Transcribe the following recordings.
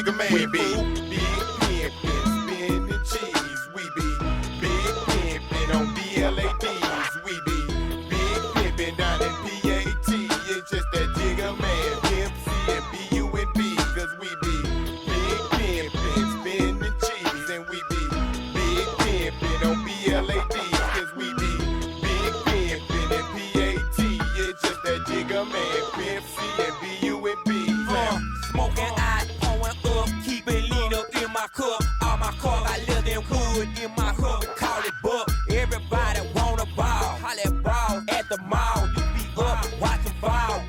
jigger man. We be big pimpin', spinning cheese. We be big pimpin' on BLADs. We be big pimpin' down in PAT. It's just that jigger man, Pimp C and B-U-N-B. Cause we be big pimpin', spinning cheese. And we be big pimpin' on BLADs. Cause we be big pimpin' and PAT. It's just that jigger man, Pimp C and B-U-N-B. Smoking out, pouring up, keep it lean up in my cup. All my cars got leather and wood in my cup. We call it buck. Everybody wanna ball, holla ball at the mall. You be up, watching ball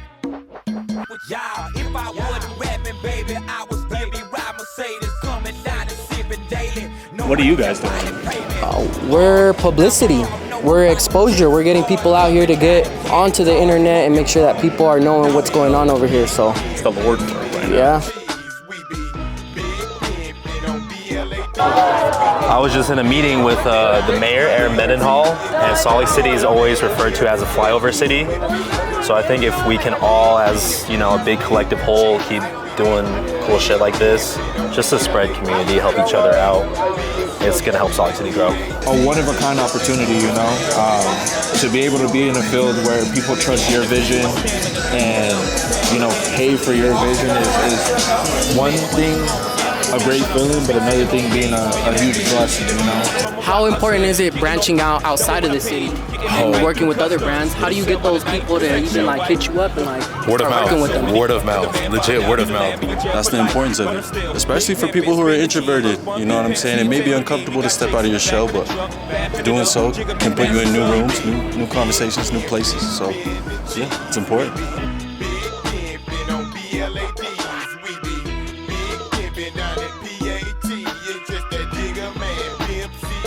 with y'all. If I wasn't rapping, baby, I was baby ride Mercedes, coming down and sipping daily. What are you guys doing? We're publicity. We're exposure. We're getting people out here to get onto the internet and make sure that people are knowing what's going on over here. So It's the Lord work right now. yeah. I was just in a meeting with the mayor, Aaron Mendenhall, and Salt Lake City is always referred to as a flyover city. So I think if we can all, as you know, a big collective whole, keep doing cool shit like this, just to spread community, help each other out, it's gonna help Salt Lake City grow. A one-of-a-kind opportunity, you know, to be able to be in a field where people trust your vision and, you know, pay for your vision is one thing, a great feeling, but another thing being a huge blessing, you know. How important is it branching out outside of the city and working with other brands? How do you get those people to even like hit you up and like Word of start working with them? mouth. Word of mouth. Legit word of mouth. That's the importance of it, especially for people who are introverted. You know what I'm saying? It may be uncomfortable to step out of your shell, but doing so can put you in new rooms, new conversations, new places. So, yeah, it's important.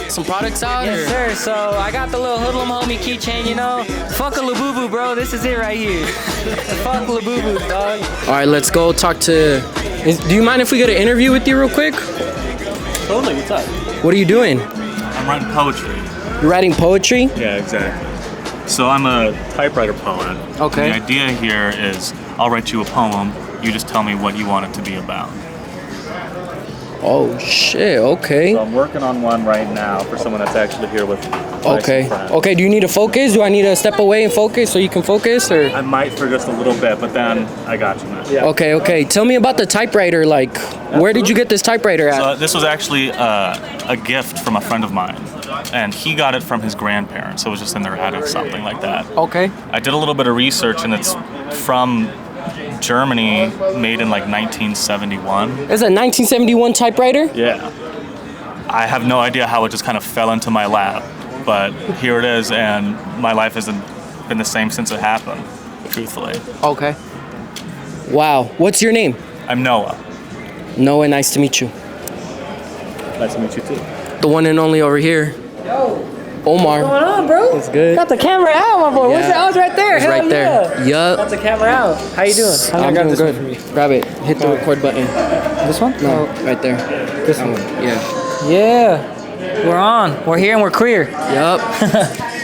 Some products out? Yes, sir. So I got the little hoodlum homie keychain, you know. Fuck a Labubu, bro. This is it right here. Fuck Labubu, dog. All right, let's go talk to. Do you mind if we get an interview with you real quick? Totally, what's up? What are you doing? I'm writing poetry. You're writing poetry? Yeah, exactly. So I'm a typewriter poet. Okay. And the idea here is I'll write you a poem. You just tell me what you want it to be about. Oh shit. Okay. So I'm working on one right now for someone that's actually here with Okay. Okay. Do you need to focus? Do I need to step away and focus so you can focus, or? I might for just a little bit, but then I got you, man. Yeah. Okay. Okay. Tell me about the typewriter. Like, where did you get this typewriter at? So this was actually a gift from a friend of mine, and he got it from his grandparents. So it was just in their attic, something like that. Okay. I did a little bit of research, and it's from Germany, made in like 1971. It's a 1971 typewriter? Yeah. I have no idea how it just kind of fell into my lap, but here it is, and my life hasn't been the same since it happened, truthfully. Okay. Wow. What's your name? I'm Noah. Noah, nice to meet you. Nice to meet you too. The one and only over here. Yo. Omar. What's going on, bro? It's good. Got the camera out, my boy. What's Yeah. that? Oh, it's right there. It's Hell right there. yeah. Yup. Got the camera out. How you doing? I'm doing good. Grab it. Hit the record button. This one? No, right there. This That one. Yeah. Yeah. We're on. We're here and we're queer. Yup.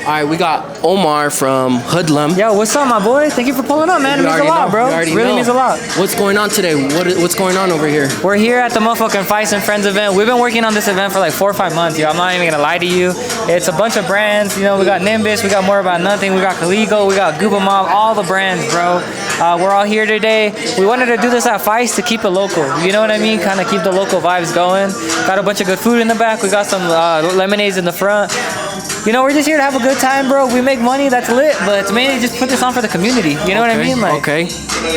All right, we got Omar from Hoodlum. Yo, what's up, my boy? Thank you for pulling up, man. It You means a already lot, know. bro. You already Really know. means a lot. What's going on today? What's going on over here? We're here at the motherfucking FICE and Friends event. We've been working on this event for like 4 or 5 months, yo. I'm not even gonna lie to you. It's a bunch of brands. You know, we got Nimbus, we got More About Nothing, we got Caligo, we got Gooba Mob, all the brands, bro. We're all here today. We wanted to do this at FICE to keep it local. You know what I mean? Kind of keep the local vibes going. Got a bunch of good food in the back. We got some lemonades in the front. You know, we're just here to have a good time, bro. We make money, that's lit, but it's mainly just put this on for the community. You know what I mean? Like, Okay.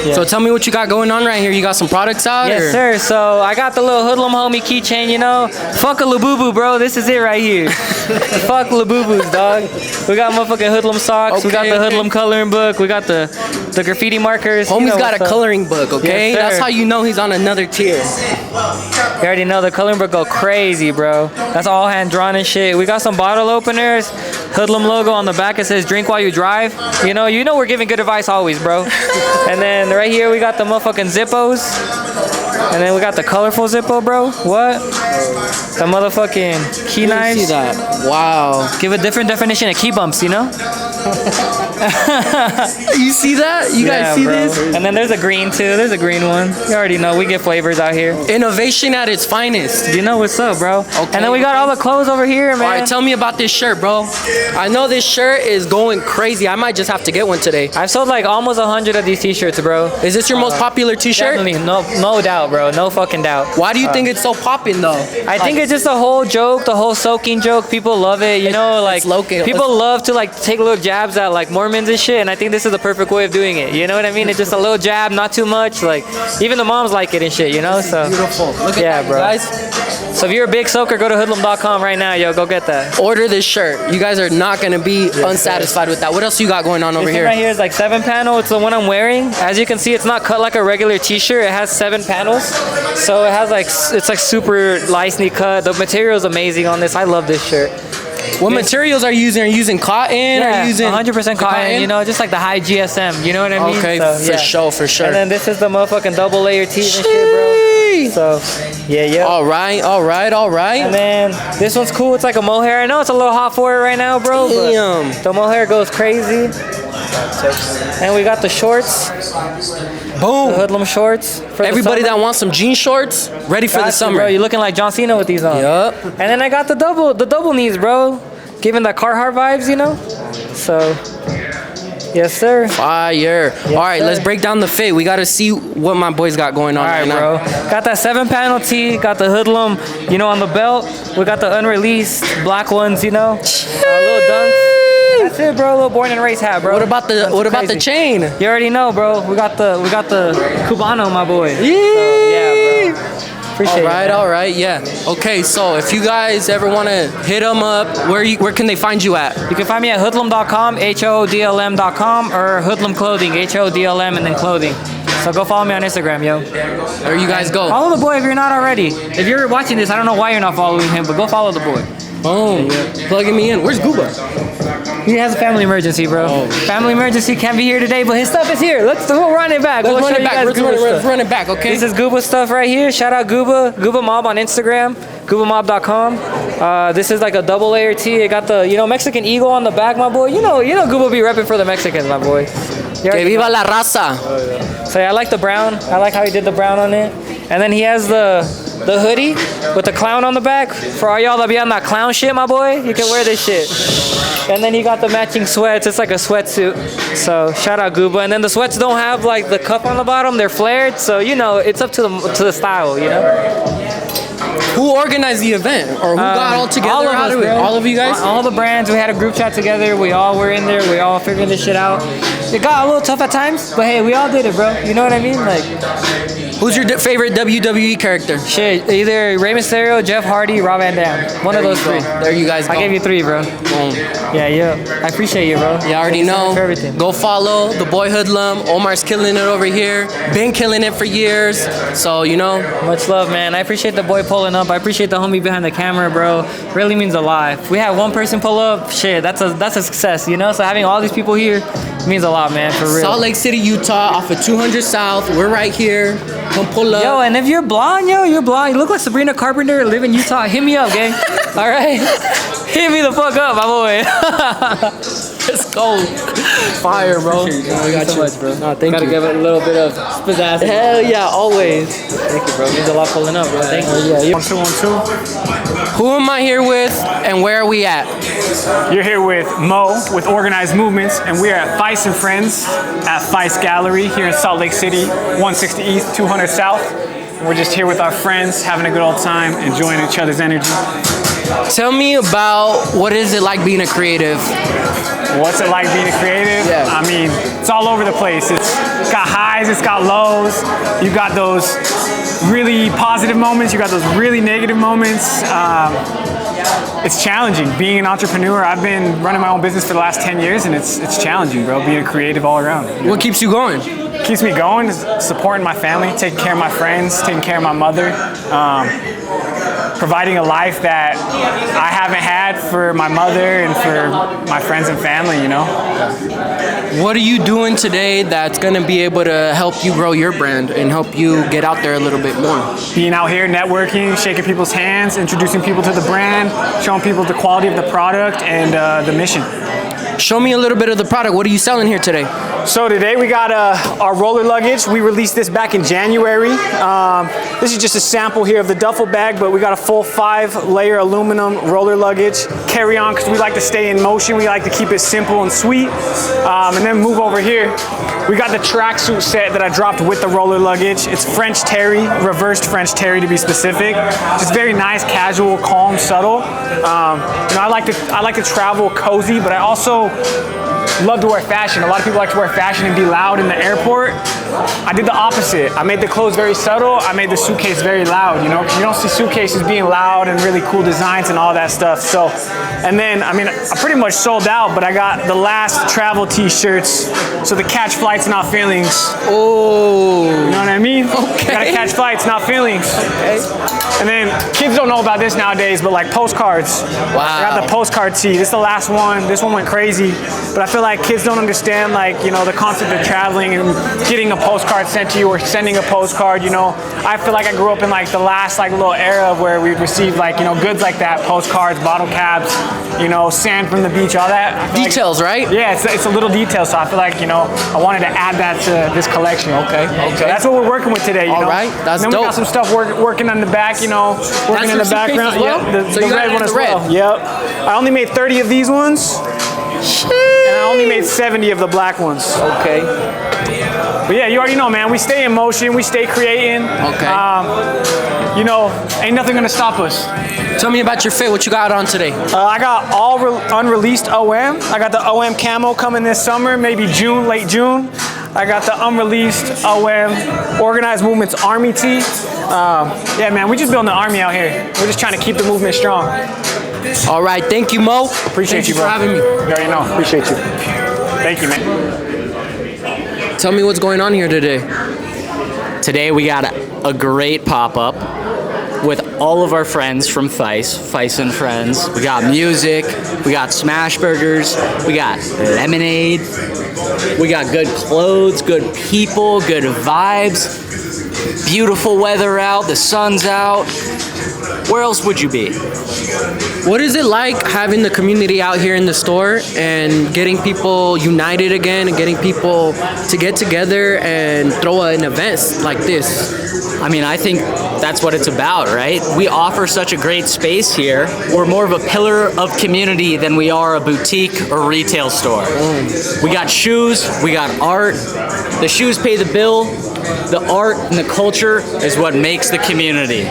Yeah. So tell me what you got going on right here. You got some products out? Yes, or? sir. So I got the little hoodlum homie keychain, you know. Fuck a Labubu, bro. This is it right here. Fuck Labubus, dog. We got motherfucking hoodlum socks. We got the hoodlum coloring book. We got the graffiti markers. Homie's You know got a what's up. coloring book, okay? Yes, sir. That's how you know he's on another tier. You already know the coloring book go crazy, bro. That's all hand drawn and shit. We got some bottle openers. Hoodlum logo on the back. It says drink while you drive. You know we're giving good advice always, bro. And then right here we got the motherfucking Zippos. And then we got the colorful Zippo, bro. What? The motherfucking key Let me knives. see that. Wow. Give a different definition of key bumps, you know? You see that? You guys see bro. this? And then there's a green too. There's a green one. You already know we get flavors out here. Innovation at its finest. You know what's up, bro. Okay, And then we got all the clothes over here, man. All right, tell me about this shirt, bro. I know this shirt is going crazy. I might just have to get one today. I've sold like almost 100 of these t-shirts, bro. Is this your most popular t-shirt? Definitely, no doubt, bro. No fucking doubt. Why do you think it's so popping though? I think it's just the whole joke, the whole soaking joke. People love it, you know, like local. people love to like take little jabs at like Mormons and shit, and I think this is the perfect way of doing it. You know what I mean? It's just a little jab, not too much. Like even the moms like it and shit, you know. So Beautiful. Look at that, bro. guys. So if you're a big soaker, go to hoodlum.com right now, yo. Go get that. Order this shirt. You guys are not gonna be unsatisfied with that. What else you got going on over This here? one right here is like 7 panel. It's the one I'm wearing. As you can see, it's not cut like a regular t-shirt. It has 7 panels. So it has like, it's like super nicely cut. The material is amazing on this. I love this shirt. What materials are you using? Are you using cotton? Yeah, Are you using 100% cotton, you know, just like the high GSM, you know what I mean? Okay, So, for sure, for sure. And then this is the motherfucking double layer tees and shit, bro. So, yeah. All right. And then this one's cool. It's like a mohair. I know it's a little hot for it right now, bro. Damn. But the mohair goes crazy. And we got the shorts. Boom. The hoodlum shorts. For Everybody the that wants some jean shorts, ready for the summer. Bro, you're looking like John Cena with these on. Yup. And then I got the double knees, bro. Giving the Carhartt vibes, you know? So, yes, sir. Fire. All right, sir. let's break down the fit. We got to see what my boys got going on All right, now. bro. Got that 7 panel tee, got the hoodlum, you know, on the belt. We got the unreleased black ones, you know. Little dunks. That's it, bro. Little born and raised hat, bro. What about the chain? You already know, bro. We got the Cubano, my boy. Yeah. So, yeah, bro. Appreciate it. All right, yeah. Okay, so if you guys ever want to hit them up, where can they find you at? You can find me at hoodlum.com, HODLM.com, or Hoodlum Clothing, HODLM, and then clothing. So go follow me on Instagram, yo. There you guys go. Follow the boy if you're not already. If you're watching this, I don't know why you're not following him, but go follow the boy. Boom. Plugging me in. Where's Gooba? He has a family emergency, bro. Oh, family emergency, can't be here today, but his stuff is here. Let's run it back. Let's run show it you back. guys Let's Gooba run it back, okay? This is Gooba stuff right here. Shout out Gooba. Gooba Mob on Instagram. GoobaMob.com. This is like a double layer tee. It got the, you know, Mexican eagle on the back, my boy. You know Gooba be repping for the Mexicans, my boy. Que viva la raza. So yeah, I like the brown. I like how he did the brown on it. And then he has the hoodie with the clown on the back. For all y'all that be on that clown shit, my boy, you can wear this shit. And then he got the matching sweats. It's like a sweatsuit. So shout out Gooba. And then the sweats don't have like the cuff on the bottom. They're flared. So you know, it's up to the style, you know. Who organized the event, or who got all together? All of us, bro. All of you guys? All the brands. We had a group chat together. We all were in there. We all figured this shit out. It got a little tough at times, but hey, we all did it, bro. You know what I mean? Like, who's your favorite WWE character? Shit, either Rey Mysterio, Jeff Hardy, Rob Van Dam. One of those 3. There you guys go. I gave you 3, bro. Boom. Yeah. I appreciate you, bro. You already know. For everything. Go follow the boy Hoodlum. Omar's killing it over here. Been killing it for years. So, you know. Much love, man. I appreciate the boy pulling up. I appreciate the homie behind the camera, bro. Really means a lot. If we had one person pull up, shit, that's a success, you know? So having all these people here means a lot, man, for real. Salt Lake City, Utah, off of 200 South. We're right here. Come pull up. Yo, and if you're blonde, you're blonde. You look like Sabrina Carpenter, live in Utah. Hit me up, gang. All right? Hit me the fuck up, my boy. Let's go. Fire, bro. I got you so much, bro. No, thank Gotta you. give it a little bit of pizzazz. Hell yeah, always. Thank you, bro. Means a lot pulling up, bro. Thank you. Yeah, 1, 2, 1, 2. Who am I here with, and where are we at? You're here with Mo with Organized Movements, and we are at FICE and Friends at FICE Gallery here in Salt Lake City, 160 East, 200 South. And we're just here with our friends, having a good old time, enjoying each other's energy. Tell me about what is it like being a creative? What's it like being a creative? Yeah. I mean, it's all over the place. It's got highs, it's got lows. You got those really positive moments, you got those really negative moments. It's challenging. Being an entrepreneur, I've been running my own business for the last 10 years, and it's challenging, bro, being a creative all around. What keeps you going? Keeps me going is supporting my family, taking care of my friends, taking care of my mother, providing a life that I haven't had for my mother and for my friends and family, you know? What are you doing today that's going to be able to help you grow your brand and help you get out there a little bit more? Being out here, networking, shaking people's hands, introducing people to the brand, showing people the quality of the product and the mission. Show me a little bit of the product. What are you selling here today? So today we got our roller luggage. We released this back in January. This is just a sample here of the duffel bag, but we got a full 5-layer aluminum roller luggage. Carry on, because we like to stay in motion. We like to keep it simple and sweet. And then move over here. We got the tracksuit set that I dropped with the roller luggage. It's French terry, reversed French terry to be specific. Just very nice, casual, calm, subtle. I like to travel cozy, but I also love to wear fashion. A lot of people like to wear fashion and be loud in the airport. I did the opposite. I made the clothes very subtle. I made the suitcase very loud, you know, because you don't see suitcases being loud and really cool designs and all that stuff. So, and then, I pretty much sold out, but I got the last travel t-shirts. So the catch flights, not feelings. Oh. You know what I mean? Okay. Gotta catch flights, not feelings. Okay. And then kids don't know about this nowadays, but like postcards. Wow. I got the postcard tee. This is the last one. This one went crazy. But I feel like kids don't understand, like, you know, the concept of traveling and getting a postcard sent to you or sending a postcard, you know. I feel like I grew up in like the last like little era where we'd receive like, you know, goods like that, postcards, bottle caps, you know, sand from the beach, all that. Details, right? Yeah, it's a little detail, so I feel like, you know, I wanted to add that to this collection. Okay. So that's what we're working with today, you know. All right, that's and then dope. we got some stuff working on the back, you know, working in the background. As well? Yeah, So the you got red it one in as the red. well. Yep. I only made 30 of these ones. And I only made 70 of the black ones. Okay. But yeah, you already know, man. We stay in motion. We stay creating. Okay. You know, ain't nothing gonna stop us. Tell me about your fit. What you got on today? I got all unreleased OM. I got the OM camo coming this summer, maybe June, late June. I got the unreleased OM Organized Movements Army tee. Yeah, man, we just building the army out here. We're just trying to keep the movement strong. All right, thank you, Mo. Appreciate you, bro. for having me. You already know. Appreciate you. Thank you, man. Tell me what's going on here today. Today we got a great pop-up with all of our friends from FICE and Friends. We got music, we got smash burgers, we got lemonade, we got good clothes, good people, good vibes, beautiful weather out, the sun's out. Where else would you be? What is it like having the community out here in the store and getting people united again and getting people to get together and throw an event like this? I think that's what it's about, right? We offer such a great space here. We're more of a pillar of community than we are a boutique or retail store. We got shoes, we got art. The shoes pay the bill. The art and the culture is what makes the community.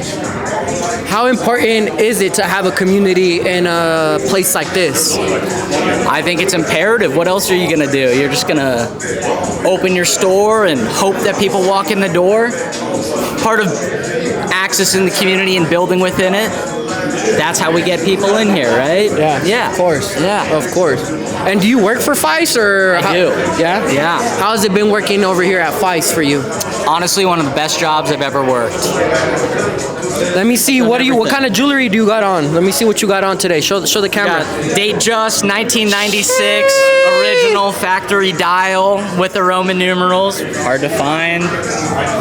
How important is it to have a community in a place like this? I think it's imperative. What else are you gonna do? You're just gonna open your store and hope that people walk in the door? Part of accessing the community and building within it. That's how we get people in here, right? Yeah. Of course. Yeah. Of course. And do you work for FICE or? I do. Yeah? Yeah. How has it been working over here at FICE for you? Honestly, one of the best jobs I've ever worked. Let me see. What kind of jewelry do you got on? Let me see what you got on today. Show the camera. Got date just 1996 original factory dial with the Roman numerals. Hard to find.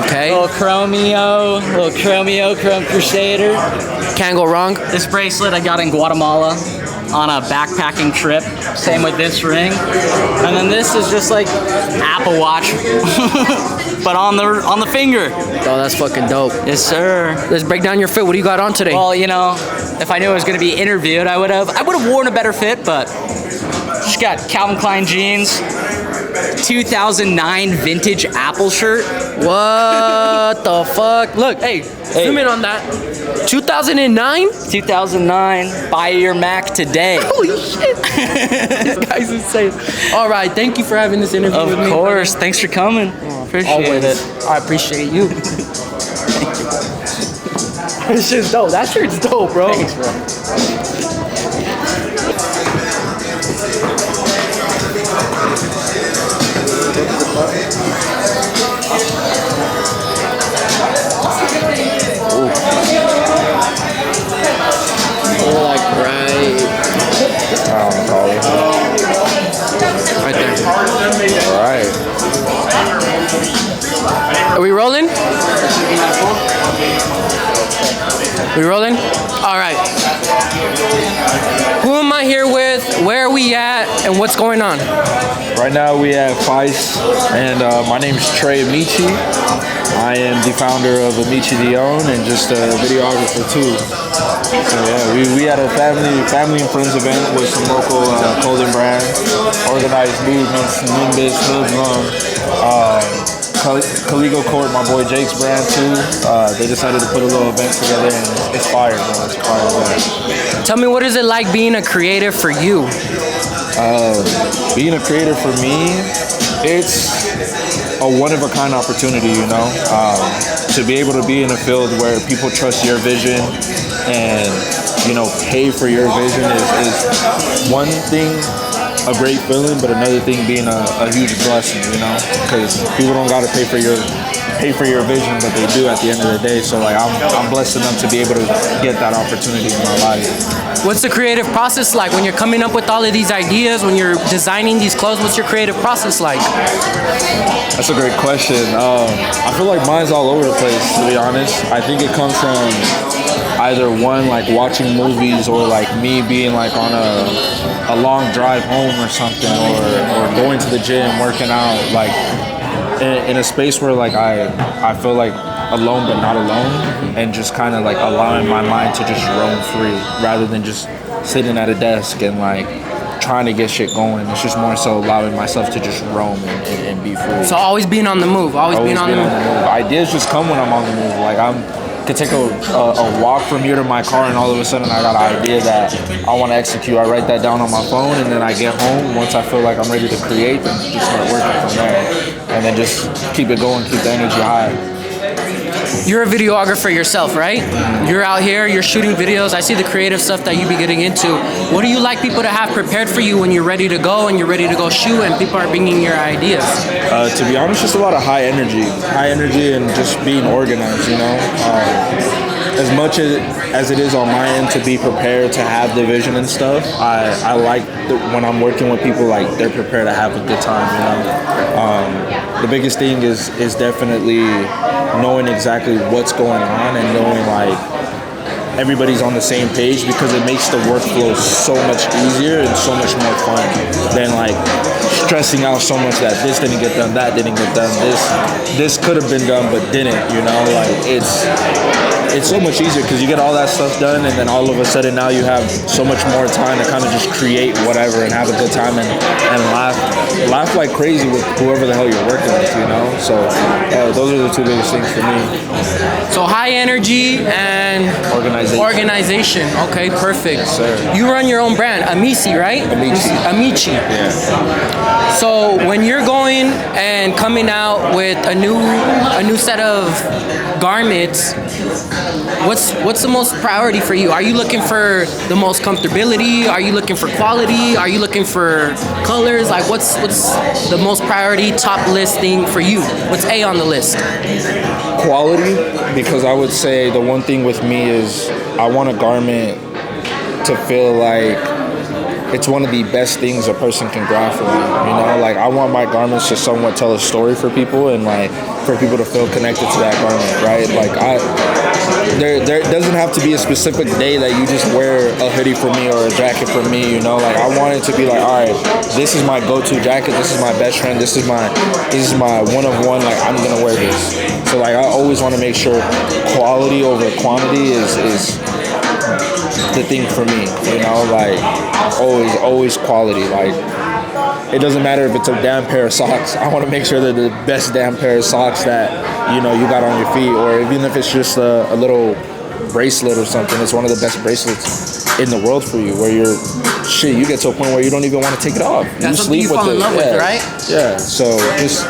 Okay. Little Chromeo Chrome Crusader. Can't go wrong. This bracelet I got in Guatemala on a backpacking trip. Same with this ring. And then this is just like Apple Watch, but on the finger. Oh, that's fucking dope. Yes, sir. Let's break down your fit. What do you got on today? Well, you know, if I knew I was going to be interviewed, I would have worn a better fit, but just got Calvin Klein jeans, 2009 vintage Apple shirt. What the fuck? Look, hey, zoom in on that. 2009? 2009. Buy your Mac today. Holy shit. This guy's insane. All right, thank you for having this interview with me. Of course. Thanks for coming. Appreciate it. I appreciate you. This shit's dope. That shirt's dope, bro. Thanks, bro. Right there. All right. Are we rolling? We rolling? All right. Who am I here with? where are we at and what's going on? Right now we have FICE, and my name is Trey Amici. I am the founder of Amici Dion and just a videographer too. So yeah, we had a family and friends event with some local clothing brands, organized movements, Nimbus, Caligo Court, my boy Jake's brand too. They decided to put a little event together, and it's fire, bro. It's fire. Tell me, what is it like being a creative for you? Being a creator for me, it's a one-of-a-kind opportunity, you know, to be able to be in a field where people trust your vision and, you know, pay for your vision is one thing, a great feeling, but another thing being a huge blessing, you know, because people don't got to pay for your vision, but they do at the end of the day. So like I'm blessed enough to be able to get that opportunity in my life. What's the creative process like when you're coming up with all of these ideas, when you're designing these clothes? What's your creative process like? That's a great question. I feel like mine's all over the place, to be honest. I think it comes from either one, like watching movies, or like me being like on a long drive home or something, or going to the gym, working out, like in a space where like I feel like alone but not alone, and just kind of like allowing my mind to just roam free rather than just sitting at a desk and like trying to get shit going. It's just more so allowing myself to just roam and be free. So always being on the move, always being on the move. Ideas just come when I'm on the move. Like could take a walk from here to my car, and all of a sudden I got an idea that I want to execute. I write that down on my phone, and then I get home. Once I feel like I'm ready to create, then just start working from there, and then just keep it going, keep the energy high. You're a videographer yourself, right? You're out here, you're shooting videos. I see the creative stuff that you be getting into. What do you like people to have prepared for you when you're ready to go and you're ready to go shoot and people are bringing your ideas? To be honest, just a lot of high energy and just being organized, you know? As much as it is on my end to be prepared to have the vision and stuff, I like when I'm working with people, like they're prepared to have a good time, you know? The biggest thing is definitely knowing exactly what's going on and knowing like everybody's on the same page, because it makes the workflow so much easier and so much more fun than like stressing out so much that this didn't get done, that didn't get done, this could have been done but didn't, you know? Like it's so much easier because you get all that stuff done, and then all of a sudden now you have so much more time to kind of just create whatever and have a good time and laugh like crazy with whoever the hell you're working with, you know? So those are the two biggest things for me. So high energy and organization. Okay, perfect. Yes, sir. You run your own brand, Amici, right? Amici. Yeah. So when you're going and coming out with a new set of garments, what's the most priority for you? Are you looking for the most comfortability? Are you looking for quality? Are you looking for colors? Like what's the most priority top list thing for you? What's A on the list? Quality, because I would say the one thing with me is I want a garment to feel like it's one of the best things a person can grab from me, you know? Like, I want my garments to somewhat tell a story for people, and like for people to feel connected to that garment, right? Like there doesn't have to be a specific day that you just wear a hoodie for me or a jacket for me, you know? Like, I want it to be like, all right, this is my go-to jacket, this is my best friend, this is my one-of-one, like I'm gonna wear this. So like I always want to make sure quality over quantity is the thing for me, you know? Like always quality. Like it doesn't matter if it's a damn pair of socks. I want to make sure they're the best damn pair of socks that, you know, you got on your feet, or even if it's just a little bracelet or something, it's one of the best bracelets in the world for you, where you get to a point where you don't even want to take it off. That's something you fall in love with, right? Yeah, so just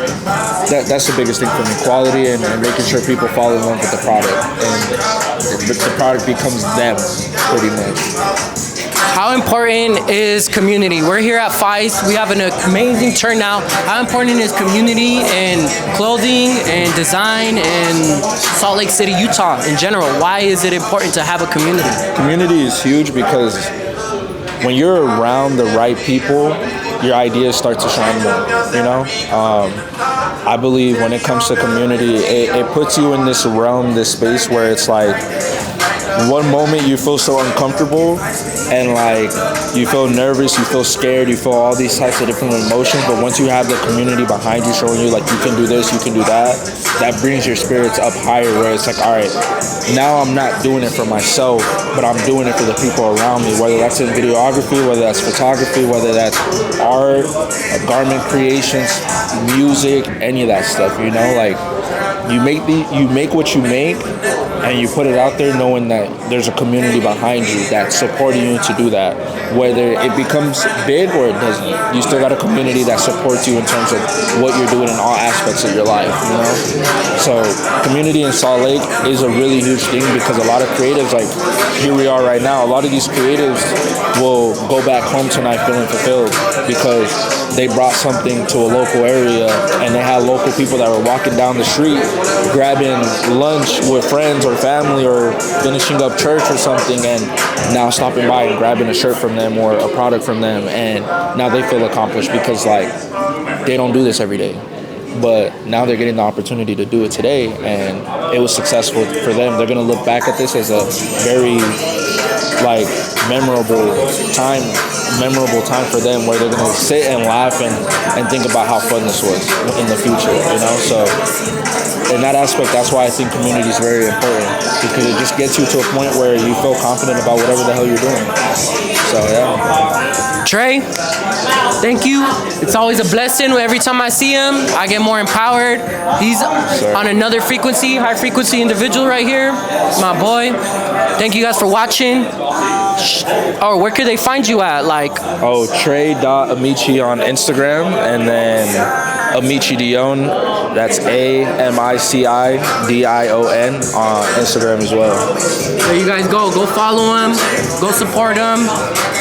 that's the biggest thing for me, quality and making sure people fall in love with the product, and the product becomes them, pretty much. How important is community? We're here at FICE. We have an amazing turnout. How important is community and clothing and design in Salt Lake City, Utah in general? Why is it important to have a community? Community is huge because when you're around the right people your ideas start to shine more, you know? I believe when it comes to community, it puts you in this realm, this space where it's like, one moment you feel so uncomfortable and like you feel nervous, you feel scared, you feel all these types of different emotions, but once you have the community behind you showing you like you can do this, you can do that, that brings your spirits up higher where it's like, all right, now I'm not doing it for myself, but I'm doing it for the people around me, whether that's in videography, whether that's photography, whether that's art, garment creations, music, any of that stuff, you know, like you make what you make and you put it out there knowing that there's a community behind you that's supporting you to do that. Whether it becomes big or it doesn't, you still got a community that supports you in terms of what you're doing in all aspects of your life, you know? So community in Salt Lake is a really huge thing because a lot of creatives, like here we are right now, a lot of these creatives will go back home tonight feeling fulfilled because they brought something to a local area and they had local people that were walking down the street grabbing lunch with friends or family or finishing up church or something and now stopping by and grabbing a shirt from them or a product from them, and now they feel accomplished because like they don't do this every day, but now they're getting the opportunity to do it today and it was successful for them. They're gonna look back at this as a very like memorable time for them where they're gonna sit and laugh and think about how fun this was in the future, you know? So in that aspect, that's why I think community is very important because it just gets you to a point where you feel confident about whatever the hell you're doing. So yeah. Trey, thank you. It's always a blessing. Every time I see him, I get more empowered. He's on another frequency, high frequency individual right here. My boy. Thank you guys for watching. Or where could they find you at? Like, Trey.Amici on Instagram, and then Amici Dion. That's AMICIDION on Instagram as well. There you guys go. Go follow him. Go support him.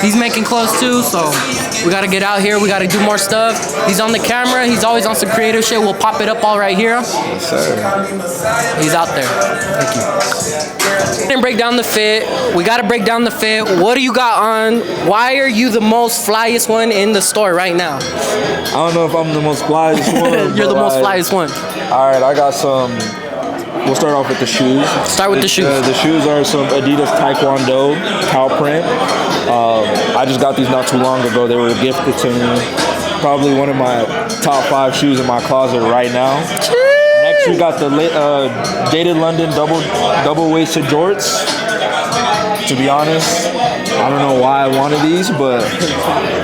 He's making clothes too, so we gotta get out here. We gotta do more stuff. He's on the camera. He's always on some creative shit. We'll pop it up all right here. Yes, sir. He's out there. Thank you. Didn't break down the fit. We gotta break down the fit. What do you got on? Why are you the most flyest one in the store right now? I don't know if I'm the most flyest one. You're the most flyest one. All right, I got some. We'll start off with the shoes. Start with the shoes. The shoes are some Adidas Taekwondo cow print. I just got these not too long ago. They were gifted to me. Probably one of my top 5 shoes in my closet right now. Next, we got the Dated London double-waisted jorts. To be honest, I don't know why I wanted these, but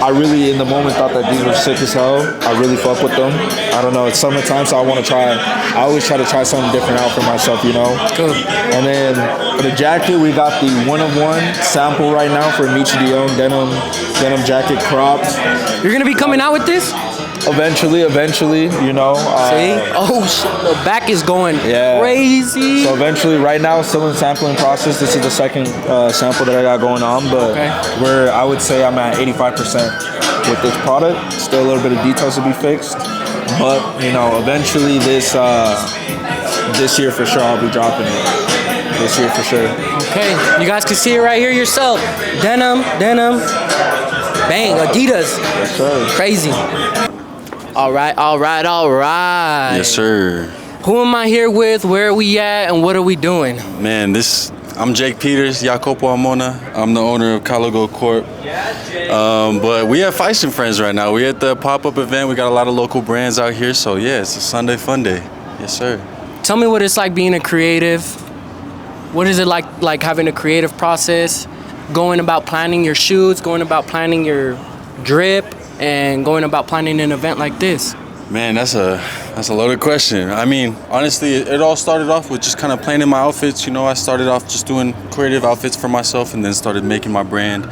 I really, in the moment, thought that these were sick as hell. I really fuck with them. I don't know, it's summertime, so I always try to try something different out for myself, you know? Cool. And then for the jacket, we got the 1-of-1 sample right now for Amici Dion denim jacket cropped. You're gonna be coming out with this? Eventually, you know. See? Oh, shit. The back is going crazy. So eventually, right now, still in sampling process. This is the second sample that I got going on, but I would say I'm at 85% with this product. Still a little bit of details to be fixed, but you know, eventually this year for sure I'll be dropping it. This year for sure. Okay, you guys can see it right here yourself. Denim, bang, Adidas. Yes, sir. Crazy. All right. Yes, sir. Who am I here with? Where are we at? And what are we doing? Man, I'm Jake Peters, Jacopo Amona. I'm the owner of Caligo Corp. But we have FICE Friends right now. We're at the pop-up event. We got a lot of local brands out here. So yeah, it's a Sunday fun day. Yes, sir. Tell me what it's like being a creative. What is it like having a creative process, going about planning your shoots, going about planning your drip, and going about planning an event like this? Man, that's a loaded question. I mean, honestly, it all started off with just kind of planning my outfits. You know, I started off just doing creative outfits for myself and then started making my brand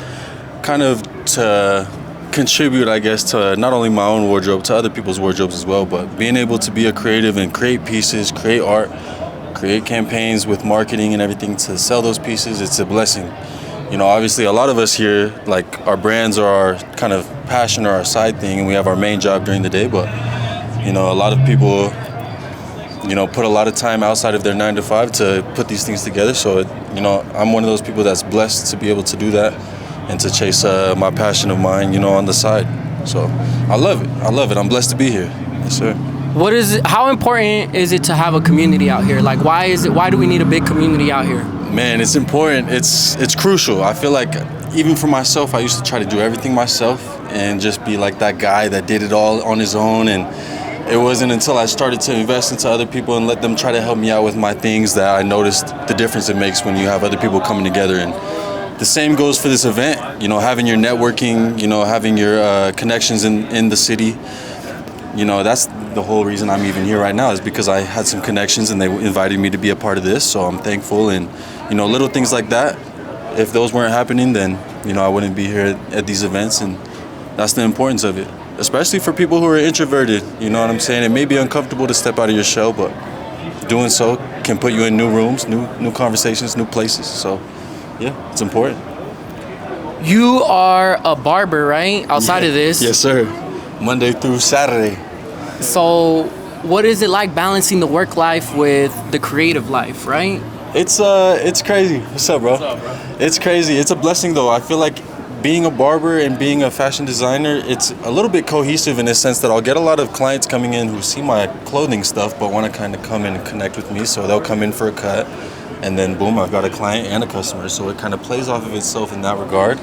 kind of to contribute, I guess, to not only my own wardrobe, to other people's wardrobes as well, but being able to be a creative and create pieces, create art, create campaigns with marketing and everything to sell those pieces, it's a blessing. You know, obviously a lot of us here, like our brands are our kind of passion or our side thing, and we have our main job during the day, but you know, a lot of people, you know, put a lot of time outside of their 9 to 5 to put these things together. So, you know, I'm one of those people that's blessed to be able to do that and to chase my passion of mine, you know, on the side. So I love it. I love it. I'm blessed to be here. Yes, sir. How important is it to have a community out here? Like, why do we need a big community out here? Man, it's important. It's crucial. I feel like even for myself, I used to try to do everything myself and just be like that guy that did it all on his own. And it wasn't until I started to invest into other people and let them try to help me out with my things that I noticed the difference it makes when you have other people coming together. And the same goes for this event, you know, having your networking, you know, having your connections in the city. You know, that's the whole reason I'm even here right now, is because I had some connections and they invited me to be a part of this. So I'm thankful. And, you know, little things like that, if those weren't happening, then, you know, I wouldn't be here at these events. And that's the importance of it, especially for people who are introverted. You know what I'm saying? It may be uncomfortable to step out of your shell, but doing so can put you in new rooms, new conversations, new places. So, yeah, it's important. You are a barber, right? Outside of this. Yes, sir. Monday through Saturday. So, what is it like balancing the work life with the creative life, right? It's crazy. What's up, bro? What's up, bro? It's crazy. It's a blessing, though. I feel like being a barber and being a fashion designer, it's a little bit cohesive in the sense that I'll get a lot of clients coming in who see my clothing stuff but want to kind of come in and connect with me. So they'll come in for a cut, and then boom, I've got a client and a customer. So it kind of plays off of itself in that regard.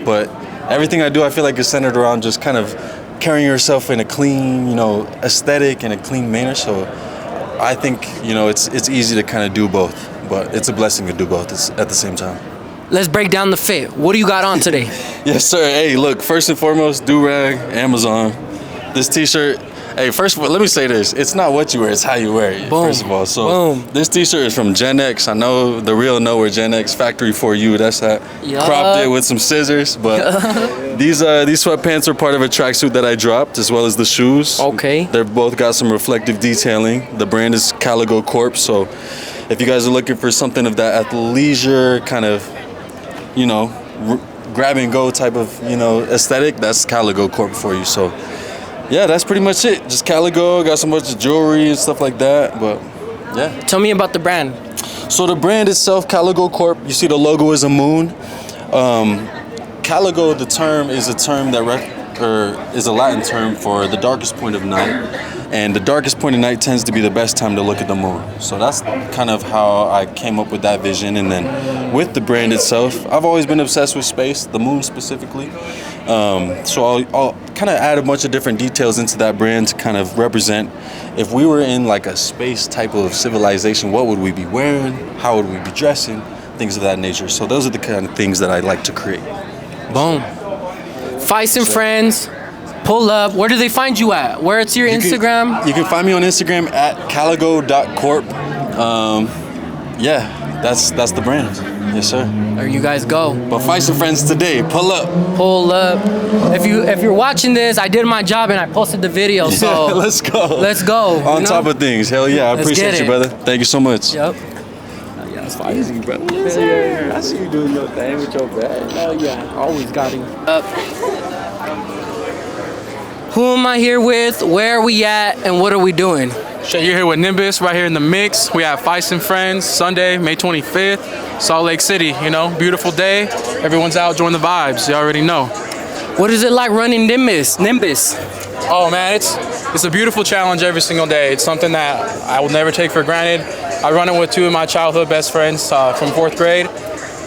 But everything I do, I feel like is centered around just kind of carrying yourself in a clean, you know, aesthetic and a clean manner. So I think, you know, it's easy to kind of do both, but it's a blessing to do both at the same time. Let's break down the fit. What do you got on today? Yes, sir. Hey, look, first and foremost, do-rag, Amazon. This t-shirt, hey, first of all, let me say this. It's not what you wear, it's how you wear it, Boom. First of all. So Boom. This t-shirt is from Gen X. I know the real know where Gen X factory for you. That's that. Yup. Cropped it with some scissors, but these sweatpants are part of a tracksuit that I dropped, as well as the shoes. Okay. They're both got some reflective detailing. The brand is Caligo Corp. So if you guys are looking for something of that athleisure kind of, you know, grab and go type of, you know, aesthetic, that's Caligo Corp for you. So yeah, that's pretty much it. Just Caligo, got some bunch of jewelry and stuff like that, but yeah. Tell me about the brand. So the brand itself, Caligo Corp, you see the logo is a moon. Caligo, the term, is a term that is a Latin term for the darkest point of night. And the darkest point of night tends to be the best time to look at the moon. So that's kind of how I came up with that vision. And then with the brand itself, I've always been obsessed with space, the moon specifically. So I'll kind of add a bunch of different details into that brand to kind of represent, if we were in like a space type of civilization, what would we be wearing? How would we be dressing? Things of that nature. So those are the kind of things that I like to create. Boom. FICE and Friends. Pull up. Where do they find you at? Where it's your Instagram? You can find me on Instagram at caligo.corp. Yeah, that's the brand. Yes, sir. There you guys go. But FICE and Friends today. Pull up. Pull up. If you're watching this, I did my job and I posted the video. So let's go. Let's go. On top of things. Hell yeah. I Let's appreciate get you, it. brother. Thank you so much. Yep. Yeah, it's easy, bro. Yes, sir. I see you doing your thing with your bag. Hell yeah. Always got him. Up. Who am I here with? Where are we at? And what are we doing? You're here with Nimbus, right here in the mix. We have FICE and Friends, Sunday, May 25th, Salt Lake City. You know, beautiful day. Everyone's out enjoying the vibes. You already know. What is it like running Nimbus? Oh man, it's a beautiful challenge every single day. It's something that I will never take for granted. I run it with two of my childhood best friends from 4th grade.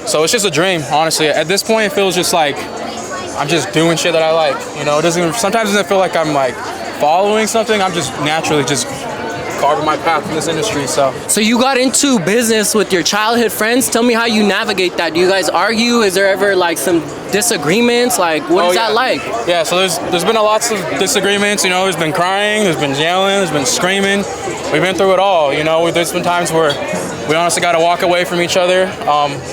So it's just a dream, honestly. At this point, it feels just like I'm just doing shit that I like. You know, sometimes it doesn't feel like I'm like following something. I'm just naturally just carving my path in this industry. So you got into business with your childhood friends. Tell me how you navigate that. Do you guys argue? Is there ever like some disagreements? Like what is that like? Yeah, so there's been lots of disagreements. You know, there's been crying, there's been yelling, there's been screaming. We've been through it all. You know, there's been times where we honestly got to walk away from each other.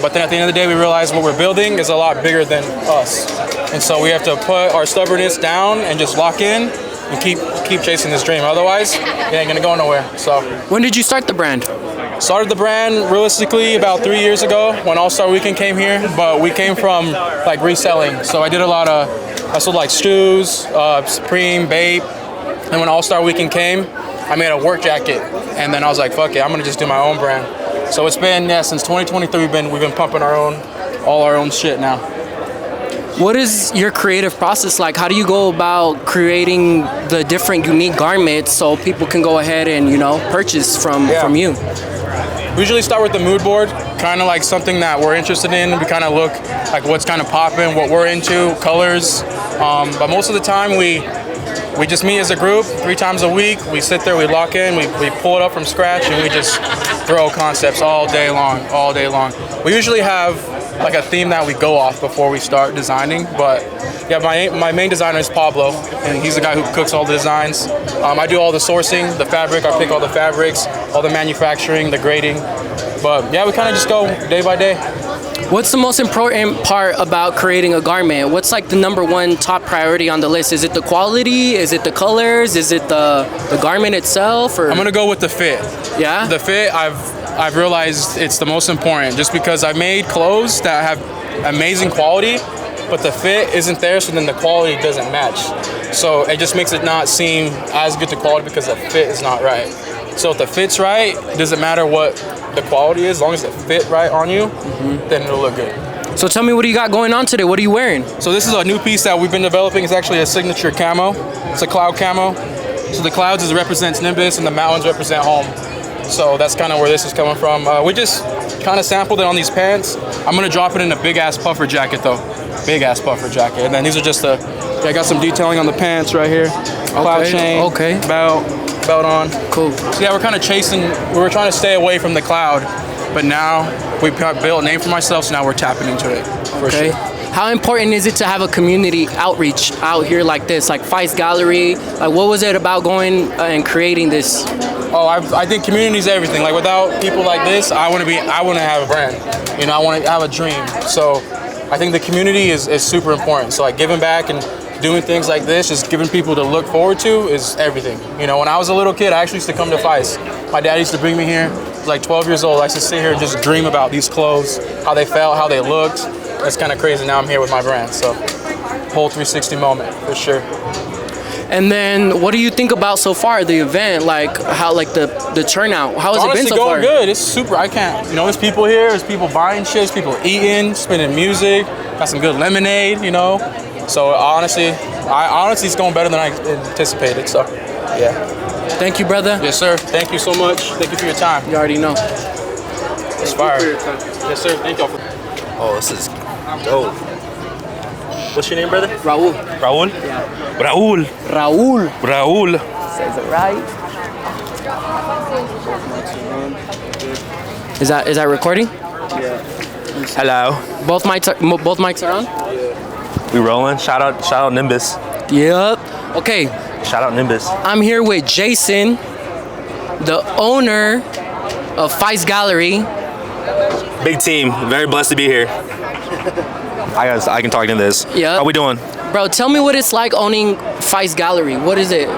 But then at the end of the day, we realize what we're building is a lot bigger than us. And so we have to put our stubbornness down and just lock in and keep chasing this dream. Otherwise, it ain't gonna go nowhere. So when did you start the brand? Started the brand realistically about 3 years ago when All-Star Weekend came here, but we came from like reselling. So I sold like Stews, Supreme, Bape. And when All-Star Weekend came, I made a work jacket. And then I was like, fuck it, I'm gonna just do my own brand. So it's been, since 2023, we've been pumping all our own shit now. What is your creative process like? How do you go about creating the different unique garments so people can go ahead and, purchase from you? We usually start with the mood board, kind of like something that we're interested in. We kind of look like what's kind of popping, what we're into, colors. But most of the time we just meet as a group 3 times a week. We sit there, we lock in, we pull it up from scratch, and we just throw concepts all day long. We usually have like a theme that we go off before we start designing. But yeah, my main designer is Pablo, and he's the guy who cooks all the designs. I do all the sourcing, the fabric, I pick all the fabrics, all the manufacturing, the grading. But yeah, we kind of just go day by day. What's the most important part about creating a garment? What's like the number one top priority on the list? Is it the quality? Is it the colors? Is it the garment itself? Or? I'm gonna go with the fit. Yeah? The fit, I've realized it's the most important, just because I made clothes that have amazing quality, but the fit isn't there, so then the quality doesn't match. So it just makes it not seem as good to quality because the fit is not right. So if the fit's right, it doesn't matter what the quality is, as long as it fit right on you, then it'll look good. So tell me, what do you got going on today? What are you wearing? So this is a new piece that we've been developing. It's actually a signature camo. It's a cloud camo. So the clouds represents Nimbus and the mountains represent home. So that's kind of where this is coming from. We just kind of sampled it on these pants. I'm gonna drop it in a big ass puffer jacket though. Big ass puffer jacket. And then these are just I got some detailing on the pants right here. Cloud chain, belt on. Cool. So yeah, we're kind of we were trying to stay away from the cloud, but now we've built a name for myself, so now we're tapping into it. For sure. How important is it to have a community outreach out here like this, like FICE Gallery? Like, what was it about going and creating this? Oh, I think community is everything. Like, without people like this, I want to have a brand. I want to have a dream. So I think the community is super important. So like giving back and doing things like this, just giving people to look forward to is everything. When I was a little kid, I actually used to come to FICE. My dad used to bring me here. I was like 12 years old. I used to sit here and just dream about these clothes, how they felt, how they looked. That's kind of crazy. Now I'm here with my brand. So whole 360 moment for sure. And then, what do you think about so far the event? Like how, the turnout? How has it been so far? Honestly, going good. It's super. I can't. There's people here. There's people buying shit. There's people eating, spinning music. Got some good lemonade. So honestly, it's going better than I anticipated. So, yeah. Thank you, brother. Yes, sir. Thank you so much. Thank you for your time. You already know. It's fire. Yes, sir. Thank y'all for. Oh, this is dope. What's your name, brother? Raul. Raul? Yeah. Raul. Raul. Raul. Says it right. Is that recording? Yeah. Hello. Both mics are on? Yeah. We rolling. Shout out Nimbus. Yep. Okay. Shout out Nimbus. I'm here with Jason, the owner of FICE Gallery. Big team. Very blessed to be here. I can talk into this. Yeah. How we doing? Bro, tell me what it's like owning FICE Gallery. What is it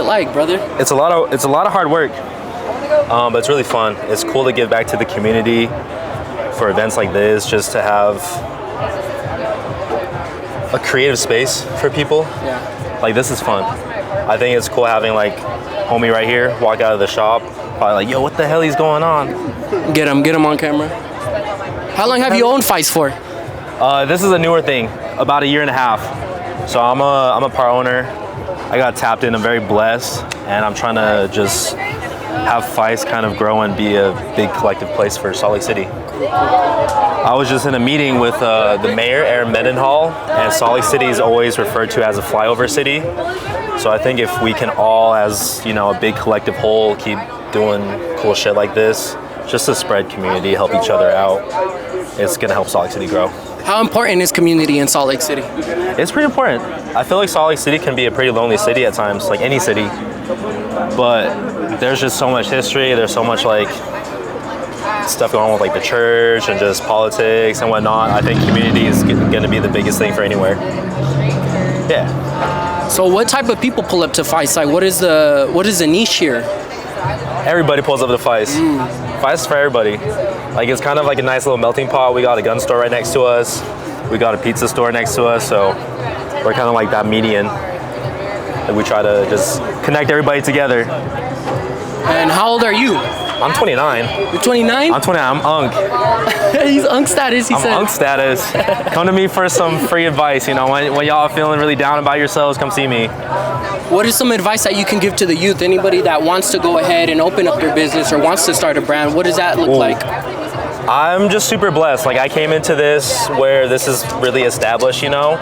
like, brother? It's a lot of hard work, but it's really fun. It's cool to give back to the community for events like this, just to have a creative space for people. Yeah. Like, this is fun. I think it's cool having like homie right here walk out of the shop, probably like, yo, what the hell is going on? Get him on camera. How long have you owned FICE for? This is a newer thing, about 1.5 years. So I'm a part owner. I got tapped in. I'm very blessed, and I'm trying to just have FICE kind of grow and be a big collective place for Salt Lake City. I was just in a meeting with the mayor, Aaron Mendenhall, and Salt Lake City is always referred to as a flyover city. So I think if we can all, as a big collective whole, keep doing cool shit like this, just to spread community, help each other out, it's gonna help Salt Lake City grow. How important is community in Salt Lake City? It's pretty important. I feel like Salt Lake City can be a pretty lonely city at times, like any city. But there's just so much history, there's so much like stuff going on with like the church and just politics and whatnot. I think community is gonna be the biggest thing for anywhere. Yeah. So what type of people pull up to FICE? Like what is the niche here? Everybody pulls up to FICE. FICE is for everybody. Like it's kind of like a nice little melting pot. We got a gun store right next to us. We got a pizza store next to us. So we're kind of like that median. And we try to just connect everybody together. And how old are you? I'm 29. You're 29? I'm 29. I'm unk. He's unk status, he said. I'm unk status. Come to me for some free advice. You know, when y'all are feeling really down about yourselves, come see me. What is some advice that you can give to the youth? Anybody that wants to go ahead and open up their business or wants to start a brand, what does that look like? I'm just super blessed. Like, I came into this where this is really established, you know.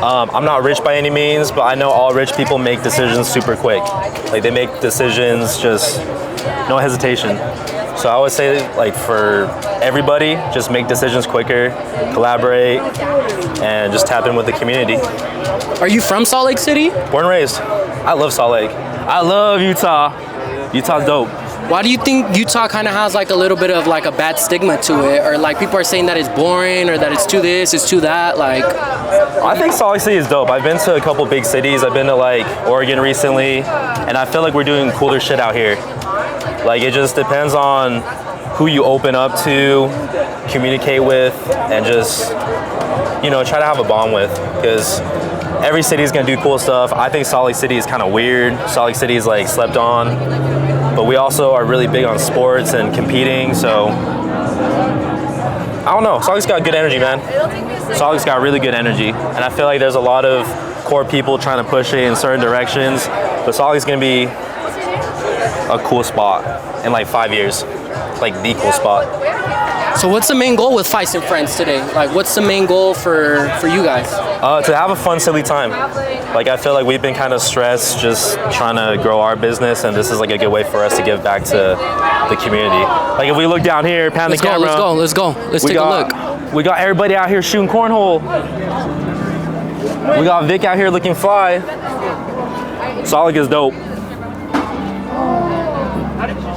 I'm not rich by any means, but I know all rich people make decisions super quick. Like, they make decisions just no hesitation. So I would say, like, for everybody, just make decisions quicker, collaborate, and just tap in with the community. Are you from Salt Lake City? Born and raised. I love Salt Lake. I love Utah. Utah's dope. Why do you think Utah kind of has like a little bit of like a bad stigma to it? Or like people are saying that it's boring or that it's too this, it's too that, like? I think Salt Lake City is dope. I've been to a couple big cities. I've been to like Oregon recently, and I feel like we're doing cooler shit out here. Like, it just depends on who you open up to, communicate with, and just, you know, try to have a bond with, because every city is gonna do cool stuff. I think Salt Lake City is kind of weird. Salt Lake City is like slept on, but we also are really big on sports and competing, so I don't know. Salt Lake's got good energy, man. Salt Lake's got really good energy, and I feel like there's a lot of core people trying to push it in certain directions, but Salt Lake's gonna be a cool spot in like 5 years, like the cool spot. So what's the main goal with FICE and Friends today? Like, what's the main goal for you guys? To have a fun, silly time. Like, I feel like we've been kind of stressed just trying to grow our business, and this is like a good way for us to give back to the community. Like, if we look down here, pan the camera. Let's go. Let's take a look. We got everybody out here shooting cornhole. We got Vic out here looking fly. Salt Lake is dope.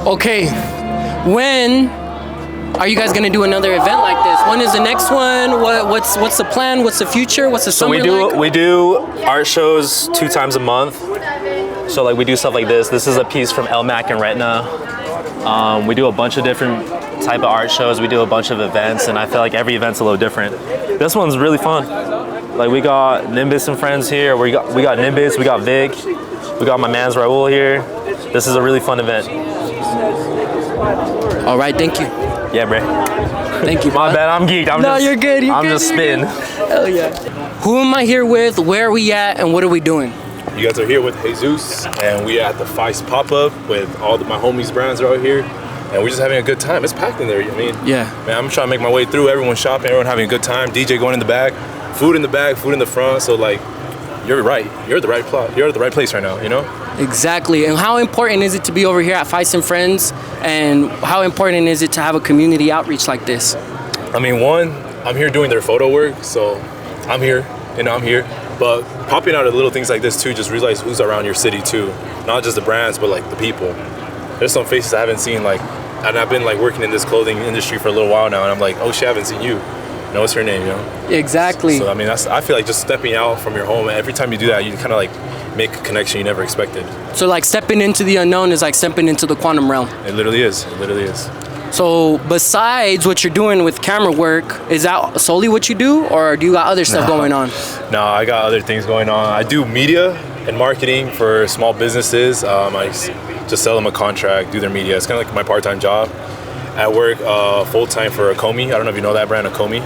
Okay, when are you guys gonna do another event like this? When is the next one? What's the plan? What's the future? What's the summer like? We do art shows 2 times a month. So like, we do stuff like this. This is a piece from LMAC and Retina. We do a bunch of different type of art shows. We do a bunch of events, and I feel like every event's a little different. This one's really fun. Like, we got Nimbus and friends here. We got Nimbus. We got Vic. We got my man's Raul here. This is a really fun event. All right, thank you. Yeah, bro. Thank you. My bad, I'm geeked. You're good. I'm just spitting. Hell yeah. Who am I here with? Where are we at? And what are we doing? You guys are here with Jesus, and we at the FICE pop-up with all my homies' brands are out here, and we're just having a good time. It's packed in there. I mean, yeah. Man, I'm trying to make my way through. Everyone's shopping, everyone having a good time. DJ going in the back, food in the back, food in the front. So like, you're right. You're at the right plot. You're at the right place right now. You know. Exactly. And how important is it to be over here at FICE and Friends? And how important is it to have a community outreach like this? I mean, one, I'm here doing their photo work, so I'm here, and I'm here. But popping out of little things like this too, just realize who's around your city too. Not just the brands, but like the people. There's some faces I haven't seen, like, and I've been like working in this clothing industry for a little while now, and I'm like, oh shit, I haven't seen you. You know, what's your name, you know? Exactly. So I mean, I feel like just stepping out from your home, every time you do that, you kind of like make a connection you never expected. So like stepping into the unknown is like stepping into the quantum realm. It literally is. It literally is. So besides what you're doing with camera work, is that solely what you do, or do you got other stuff going on? No, I got other things going on. I do media and marketing for small businesses. I just sell them a contract, do their media. It's kind of like my part-time job. I work full-time for Akomi. I don't know if you know that brand, Akomi.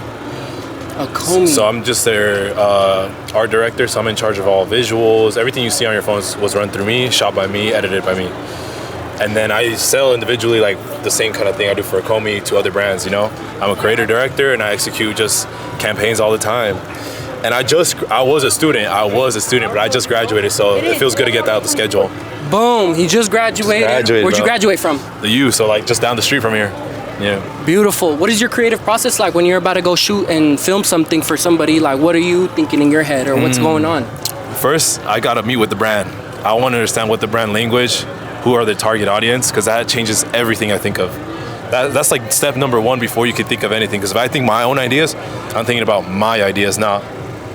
Akomi. So I'm just their art director, so I'm in charge of all visuals. Everything you see on your phones was run through me, shot by me, edited by me. And then I sell individually like the same kind of thing I do for Akomi to other brands, you know? I'm a creator director, and I execute just campaigns all the time. And I was a student, but I just graduated, so it feels good to get that out of the schedule. Boom, he just graduated. Where'd you graduate from? The U, so like just down the street from here. Yeah. Beautiful. What is your creative process like when you're about to go shoot and film something for somebody? Like, what are you thinking in your head, or what's going on? First, I gotta meet with the brand. I want to understand what the brand language, who are the target audience, because that changes everything I think of. That's like step number one before you can think of anything. Because if I think my own ideas, I'm thinking about my ideas, not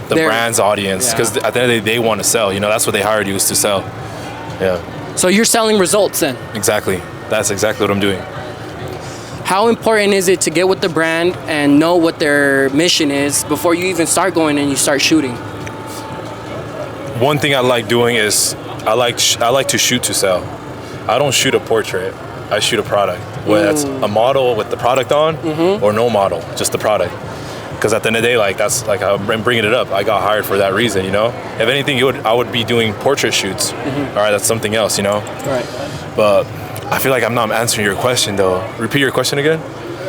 the brand's audience. Because at the end of the day, they want to sell. You know, that's what they hired you, is to sell. Yeah. So you're selling results then? Exactly. That's exactly what I'm doing. How important is it to get with the brand and know what their mission is before you even start going and you start shooting? One thing I like doing is I like to shoot to sell. I don't shoot a portrait. I shoot a product, whether that's a model with the product on or no model, just the product. Because at the end of the day, like that's like I'm bringing it up. I got hired for that reason, you know. If anything, I would be doing portrait shoots. All right, that's something else, you know. Right. But I feel like I'm not answering your question though. Repeat your question again.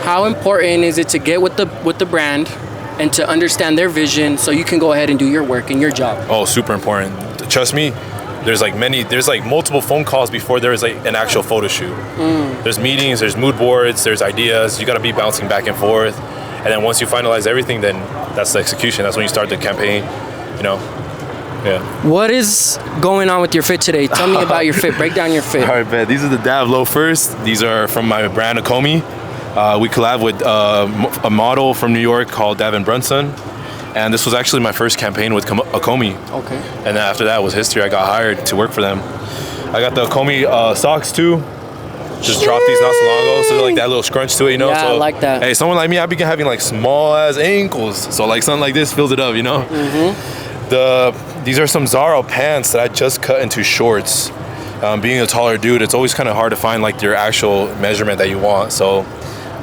How important is it to get with the brand and to understand their vision so you can go ahead and do your work and your job? Oh, super important. Trust me. There's like multiple phone calls before there is like an actual photo shoot. There's meetings, there's mood boards, there's ideas. You got to be bouncing back and forth. And then once you finalize everything, then that's the execution. That's when you start the campaign, you know? Yeah. What is going on with your fit today? Tell me about your fit. Break down your fit. All right, man. These are the Dav loafers. These are from my brand, Akomi. We collab with a model from New York called Davin Brunson. And this was actually my first campaign with Akomi. Okay. And then after that was history. I got hired to work for them. I got the Akomi socks too. Just dropped these not so long ago, so they're like that little scrunch to it, you know? Yeah, so, I like that. Hey, someone like me, I be having like small ass ankles. So like something like this fills it up, you know? These are some Zara pants that I just cut into shorts. Being a taller dude, it's always kind of hard to find like your actual measurement that you want. So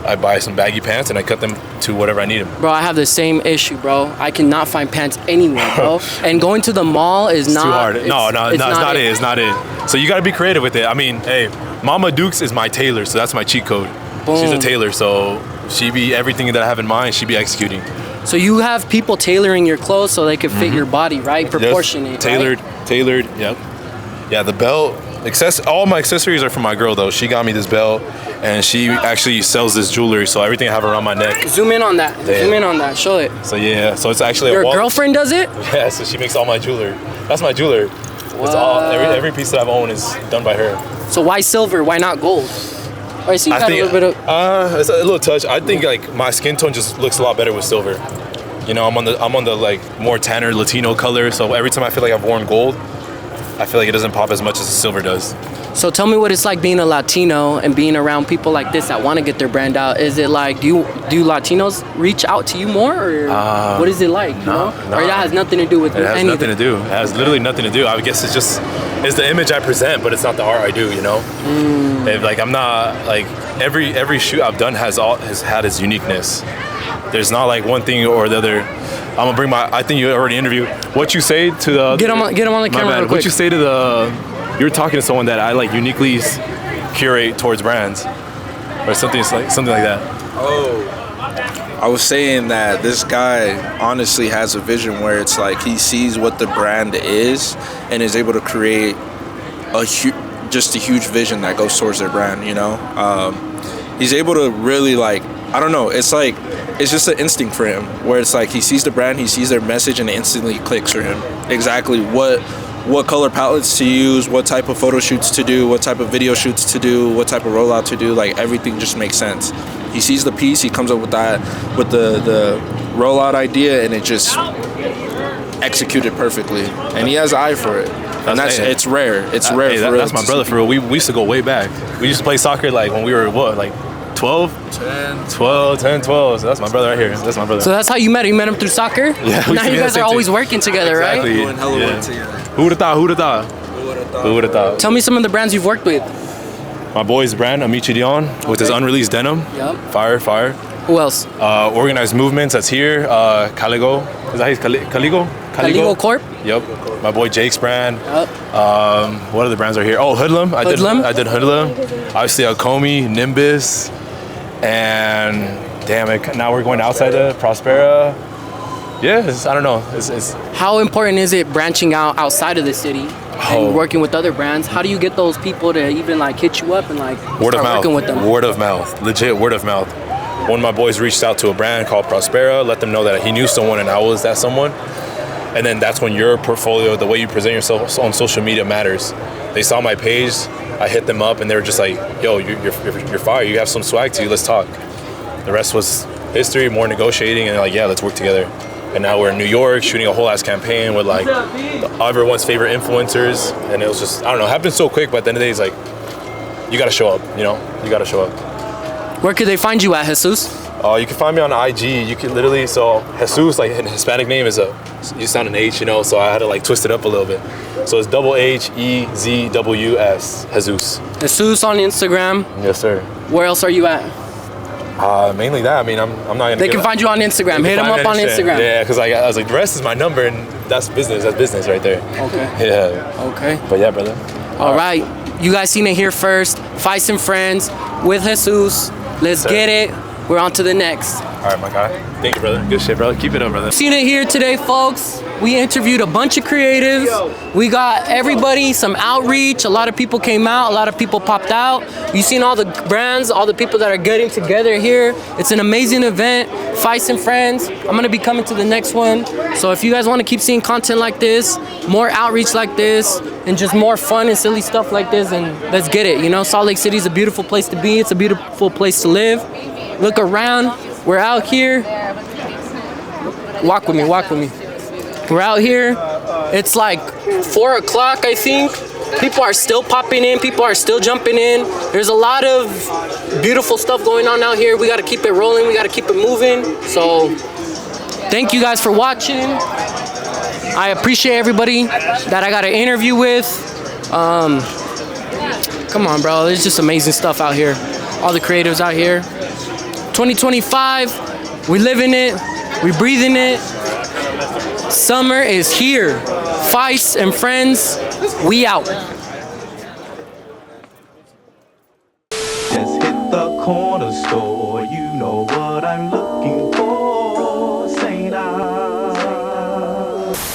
I buy some baggy pants and I cut them to whatever I need them. Bro, I have the same issue, bro. I cannot find pants anywhere, bro. And going to the mall is not... too hard. It's not it. So you gotta be creative with it. I mean, hey, Mama Dukes is my tailor, so that's my cheat code. Boom. She's a tailor, so she be everything that I have in mind, she be executing. So you have people tailoring your clothes so they can fit your body, right? Proportionate, Tailored, yep. Yeah, the belt, all my accessories are from my girl though. She got me this belt and she actually sells this jewelry, so everything I have around my neck. Zoom in on that. Damn. Zoom in on that. Show it. So yeah, so it's actually Your girlfriend does it? Yeah, so she makes all my jewelry. That's my jeweler. It's all every piece that I've owned is done by her. So why silver? Why not gold? I see you got a little bit of... it's a little touch. I think like my skin tone just looks a lot better with silver. You know, I'm on the like more tanner Latino color, so every time I feel like I've worn gold, I feel like it doesn't pop as much as the silver does. So tell me what it's like being a Latino and being around people like this that want to get their brand out. Is it like, do Latinos reach out to you more, or what is it like? You know? Or that has nothing to do with anything? It has nothing to do. It has literally nothing to do. I guess it's the image I present, but it's not the art I do, you know? Like I'm not, like every shoot I've done has had its uniqueness. There's not like one thing or the other. I'm gonna bring I think you already interviewed. What you say to the... Get him on the camera real quick. What you say to you were talking to someone that I like uniquely curate towards brands or something like that. Oh, I was saying that this guy honestly has a vision where it's like he sees what the brand is and is able to create just a huge vision that goes towards their brand, you know? He's able to really like, I don't know, it's like, it's just an instinct for him where it's like he sees the brand, he sees their message, and it instantly clicks for him exactly what color palettes to use, what type of photo shoots to do, what type of video shoots to do, what type of rollout to do. Like everything just makes sense. He sees the piece, he comes up with the rollout idea, and it just executed perfectly. And he has an eye for it. And it's rare. It's rare for real. That's my brother for real. We used to go way back. We used to play soccer like when we were like 12? 10, 12. So that's my brother right here. That's my brother. So that's how you met him? You met him through soccer? Yeah. Now you guys are always working together, exactly. right? Doing hella work together. Who would have thought? Tell me some of the brands you've worked with. My boy's brand, Amici Dion, with his unreleased denim. Yep. Fire. Who else? Organized Movements, that's here. Caligo. Is that his Caligo? Caligo Corp? Yep. My boy Jake's brand. Yep. What other brands are here? Oh, Hoodlum. I did Hoodlum. Obviously, Akomi, Nimbus. And damn it, now we're going outside of Prospera. Yeah, I don't know. How important is it branching out outside of the city and working with other brands? How do you get those people to even like hit you up and like start working with them? Word of mouth. Legit word of mouth. One of my boys reached out to a brand called Prospera, let them know that he knew someone and I was that someone. And then that's when your portfolio, the way you present yourself on social media matters. They saw my page, I hit them up, and they were just like, yo, you're fire, you have some swag to you, let's talk. The rest was history, more negotiating, and like, yeah, let's work together. And now we're in New York shooting a whole ass campaign with like everyone's favorite influencers. And it was just, I don't know, it happened so quick, but at the end of the day, it's like, you gotta show up, you know? You gotta show up. Where could they find you at, Jesus? You can find me on IG. You can literally, so Jesus, like an Hispanic name is you sound an H, you know, so I had to like twist it up a little bit. So it's HEZWS, Jesus. Jesus on Instagram. Yes, sir. Where else are you at? Mainly that. I mean, I'm not gonna. They can find you on Instagram. Hit them up on Instagram. Yeah, because I was like, the rest is my number, and that's business. That's business right there. Okay. Yeah. Okay. But yeah, brother. All right. You guys seen it here first. FICE and Friends with Jesus. Let's get it. We're on to the next. All right, my guy. Thank you, brother. Good shit, brother. Keep it up, brother. Seen it here today, folks. We interviewed a bunch of creatives. We got everybody, some outreach. A lot of people came out. A lot of people popped out. You seen all the brands, all the people that are getting together here. It's an amazing event. FICE and Friends. I'm gonna be coming to the next one. So if you guys want to keep seeing content like this, more outreach like this, and just more fun and silly stuff like this, and let's get it. You know, Salt Lake City is a beautiful place to be. It's a beautiful place to live. Look around. We're out here. Walk with me, walk with me. We're out here. It's like 4 o'clock, I think. People are still popping in. People are still jumping in. There's a lot of beautiful stuff going on out here. We got to keep it rolling. We got to keep it moving. So thank you guys for watching. I appreciate everybody that I got an interview with. Come on, bro. There's just amazing stuff out here. All the creatives out here. 2025, we living it. We breathing it. Summer is here. FICE and Friends, we out. Just hit the corner store, you know what